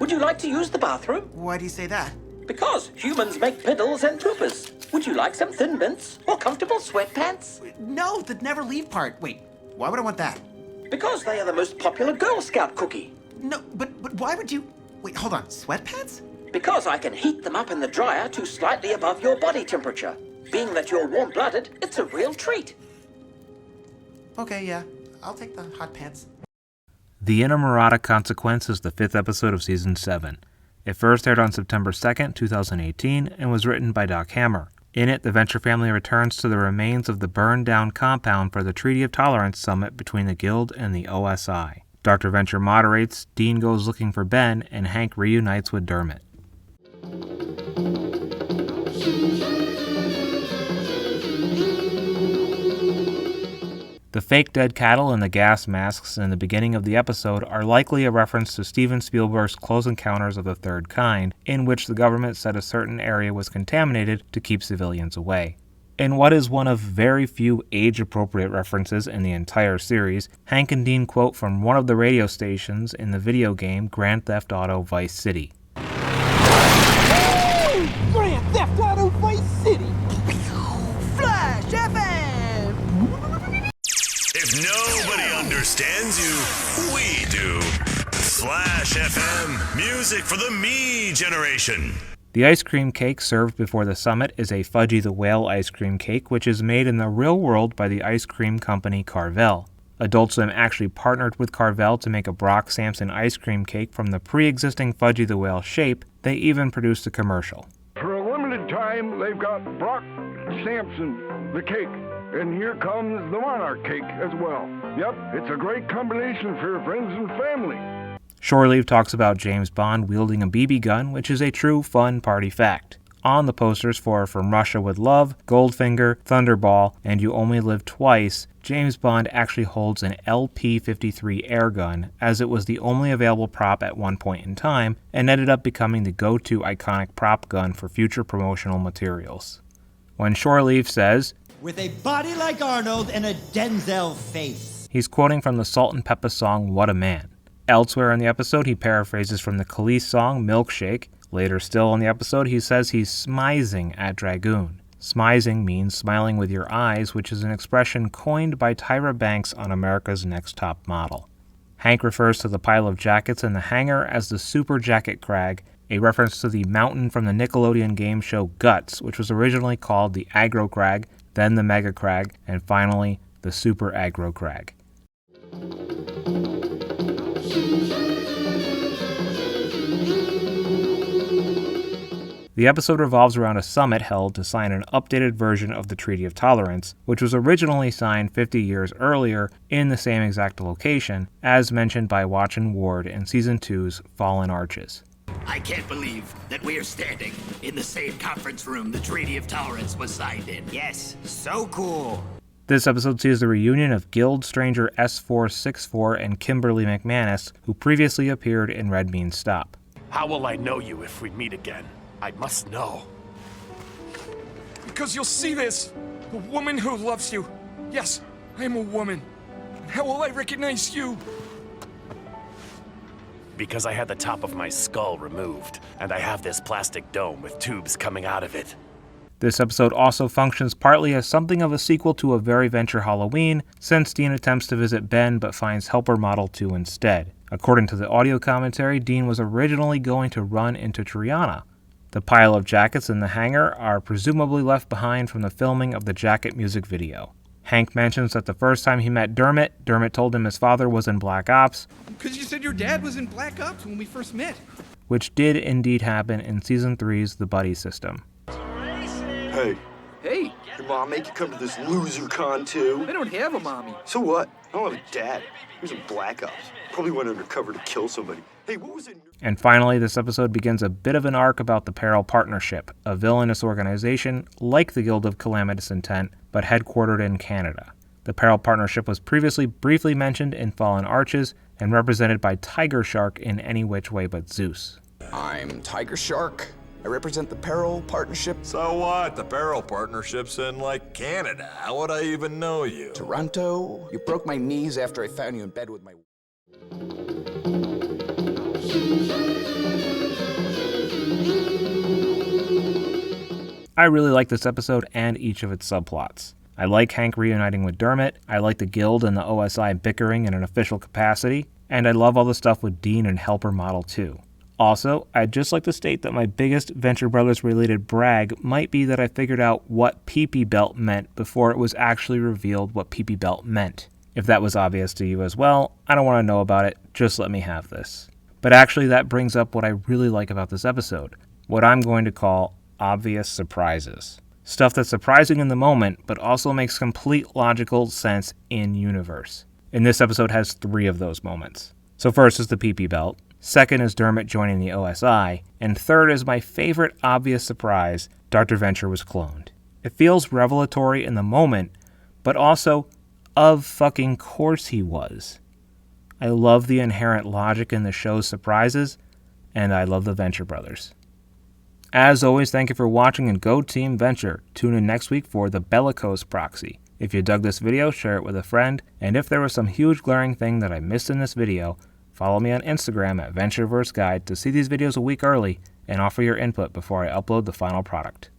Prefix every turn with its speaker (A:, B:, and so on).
A: Would you like to use the bathroom?
B: Why do you say that?
A: Because humans make piddles and poopers. Would you like some Thin Mints or comfortable sweatpants?
B: No, the never leave part. Wait, why would I want that?
A: Because they are the most popular Girl Scout cookie.
B: No, but why would you... Wait, hold on, sweatpants?
A: Because I can heat them up in the dryer to slightly above your body temperature. Being that you're warm-blooded, it's a real treat.
B: Okay, yeah, I'll take the hot pants.
C: The Inamorata Consequence is the 5th episode of Season 7. It first aired on September 2nd, 2018, and was written by Doc Hammer. In it, the Venture family returns to the remains of the burned-down compound for the Treaty of Tolerance summit between the Guild and the OSI. Dr. Venture moderates, Dean goes looking for Ben, and Hank reunites with Dermot. The fake dead cattle and the gas masks in the beginning of the episode are likely a reference to Steven Spielberg's Close Encounters of the Third Kind, in which the government said a certain area was contaminated to keep civilians away. In what is one of very few age-appropriate references in the entire series, Hank and Dean quote from one of the radio stations in the video game Grand Theft Auto Vice City.
D: Hey! Grand Theft Auto Vice City! Flash FM!
E: If nobody understands you, we do. Slash FM, music for the me generation.
C: The ice cream cake served before the summit is a Fudgy the Whale ice cream cake, which is made in the real world by the ice cream company Carvel. Adult Swim actually partnered with Carvel to make a Brock Sampson ice cream cake from the pre-existing Fudgy the Whale shape. They even produced a commercial.
F: For a limited time, they've got Brock Sampson, the cake. And here comes the Monarch cake as well. Yep, it's a great combination for friends and family.
C: Shore Leave talks about James Bond wielding a BB gun, which is a true fun party fact. On the posters for From Russia with Love, Goldfinger, Thunderball, and You Only Live Twice, James Bond actually holds an LP-53 airgun, as it was the only available prop at one point in time, and ended up becoming the go-to iconic prop gun for future promotional materials. When Shore Leave says,
G: "With a body like Arnold and a Denzel face,"
C: he's quoting from the Salt and Pepper song What a Man. Elsewhere in the episode, he paraphrases from the Khalees song Milkshake. Later still in the episode, he says he's smizing at Dragoon. Smizing means smiling with your eyes, which is an expression coined by Tyra Banks on America's Next Top Model. Hank refers to the pile of jackets in the hangar as the Super Jacket Crag, a reference to the mountain from the Nickelodeon game show Guts, which was originally called the Aggro Crag, then the Mega Crag, and finally the Super Aggro Crag. The episode revolves around a summit held to sign an updated version of the Treaty of Tolerance, which was originally signed 50 years earlier in the same exact location, as mentioned by Watch and Ward in Season 2's Fallen Arches.
H: I can't believe that we are standing in the same conference room the Treaty of Tolerance was signed in.
G: yes, so cool.
C: This episode sees the reunion of Guild Stranger S464 and Kimberly McManus, who previously appeared in Red Means Stop.
I: How will I know you if we meet again? I must know.
J: Because you'll see this. A woman who loves you. Yes, I am a woman. How will I recognize you?
I: Because I had the top of my skull removed, and I have this plastic dome with tubes coming out of it.
C: This episode also functions partly as something of a sequel to A Very Venture Halloween, since Dean attempts to visit Ben but finds Helper Model 2 instead. According to the audio commentary, Dean was originally going to run into Triana. The pile of jackets in the hangar are presumably left behind from the filming of the Jacket music video. Hank mentions that the first time he met Dermot told him his father was in Black Ops.
K: Because you said your dad was in Black Ops when we first met.
C: Which did indeed happen in Season 3's The Buddy System.
L: Hey.
K: Hey.
L: Your mom make you come to this loser con too?
K: I don't have a mommy.
L: So what? I don't have a dad. He was in Black Ops. Probably went undercover to kill somebody. Hey, what was it?
C: And finally, this episode begins a bit of an arc about the Peril Partnership, a villainous organization like the Guild of Calamitous Intent, but headquartered in Canada. The Peril Partnership was previously briefly mentioned in Fallen Arches and represented by Tiger Shark in Any Which Way But Zeus.
M: I'm Tiger Shark. I represent the Peril Partnership.
N: So what? The Peril Partnership's in, like, Canada. How would I even know you?
M: Toronto. You broke my knees after I found you in bed with my...
C: I really like this episode and each of its subplots. I like Hank reuniting with Dermot, I like the Guild and the OSI bickering in an official capacity, and I love all the stuff with Dean and Helper Model 2. Also, I'd just like to state that my biggest Venture Brothers related brag might be that I figured out what PP Belt meant before it was actually revealed what PP Belt meant. If that was obvious to you as well, I don't want to know about it, just let me have this. But actually that brings up what I really like about this episode, what I'm going to call obvious surprises. Stuff that's surprising in the moment, but also makes complete logical sense in universe. And this episode has 3 of those moments. So first is the PP Belt, second is Dermot joining the OSI, and third is my favorite obvious surprise, Dr. Venture was cloned. It feels revelatory in the moment, but also, of fucking course he was. I love the inherent logic in the show's surprises, and I love the Venture Brothers. As always, thank you for watching and go Team Venture. Tune in next week for the Bellicose Proxy. If you dug this video, share it with a friend, and if there was some huge glaring thing that I missed in this video, follow me on Instagram at Ventureverse Guide to see these videos a week early and offer your input before I upload the final product.